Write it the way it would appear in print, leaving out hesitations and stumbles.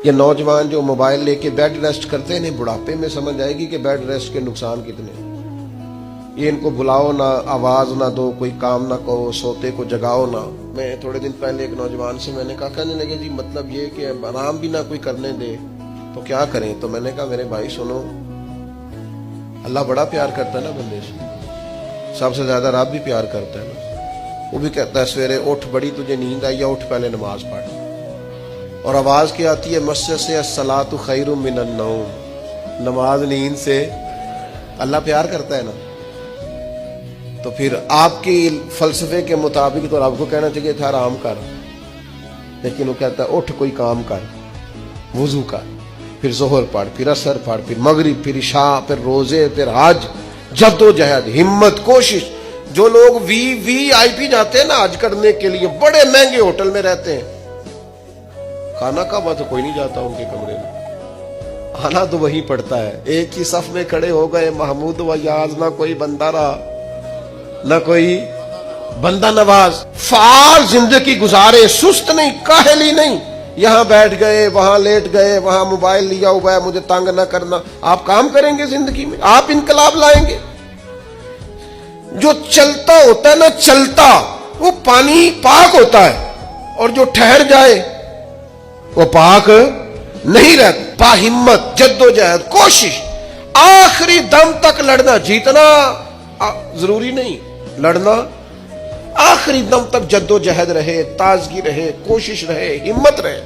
یہ نوجوان جو موبائل لے کے بیڈ ریسٹ کرتے ہیں انہیں بڑھاپے میں سمجھ آئے گی کہ بیڈ ریسٹ کے نقصان کتنے ہیں۔ یہ ان کو بلاؤ نہ، آواز نہ دو، کوئی کام نہ کہو، سوتے کو جگاؤ نہ۔ میں تھوڑے دن پہلے ایک نوجوان سے میں نے کہا، کہنے لگے جی مطلب یہ کہ آرام بھی نہ کوئی کرنے دے تو کیا کریں؟ تو میں نے کہا میرے بھائی سنو، اللہ بڑا پیار کرتا ہے نا بندے سے، سب سے زیادہ رب بھی پیار کرتا ہے نا۔ وہ بھی کہتا ہے سویرے اٹھ، بڑی تجھے نیند آئی، یا اٹھ پہلے نماز پڑھ۔ اور آواز کیا آتی ہے مسجد سے؟ الصلاۃ خیر من النوم، نماز نیند سے۔ اللہ پیار کرتا ہے نا، تو پھر آپ کی فلسفے کے مطابق تو آپ کو کہنا چاہیے تھا آرام کر، لیکن وہ کہتا ہے اٹھ کوئی کام کر، وضو کر، پھر ظہر پڑھ، پھر عصر پڑھ، پھر مغرب، پھر عشاء، پھر روزے، پھر حج، جد و جہد، ہمت، کوشش۔ جو لوگ وی آئی پی جاتے ہیں نا حج کرنے کے لیے، بڑے مہنگے ہوٹل میں رہتے ہیں، کھانا کعبہ تو کوئی نہیں جاتا ان کے کمرے میں، آنا تو وہی پڑتا ہے۔ ایک ہی صف میں کھڑے ہو گئے، محمود و یاز، نہ کوئی بندہ رہا نہ کوئی بندہ نواز، فعال زندگی گزارے، سست نہیں، کاہلی نہیں، یہاں بیٹھ گئے، وہاں لیٹ گئے، وہاں موبائل لیا ہوا ہے، مجھے تنگ نہ کرنا۔ آپ کام کریں گے زندگی میں، آپ انقلاب لائیں گے۔ جو چلتا ہوتا ہے نا، چلتا، وہ پانی پاک ہوتا ہے، اور جو ٹھہر جائے وہ پاک نہیں رہتا۔ با ہمت، جد و جہد، کوشش، آخری دم تک لڑنا۔ جیتنا ضروری نہیں، لڑنا آخری دم تک جد و جہد رہے، تازگی رہے، کوشش رہے، ہمت رہے۔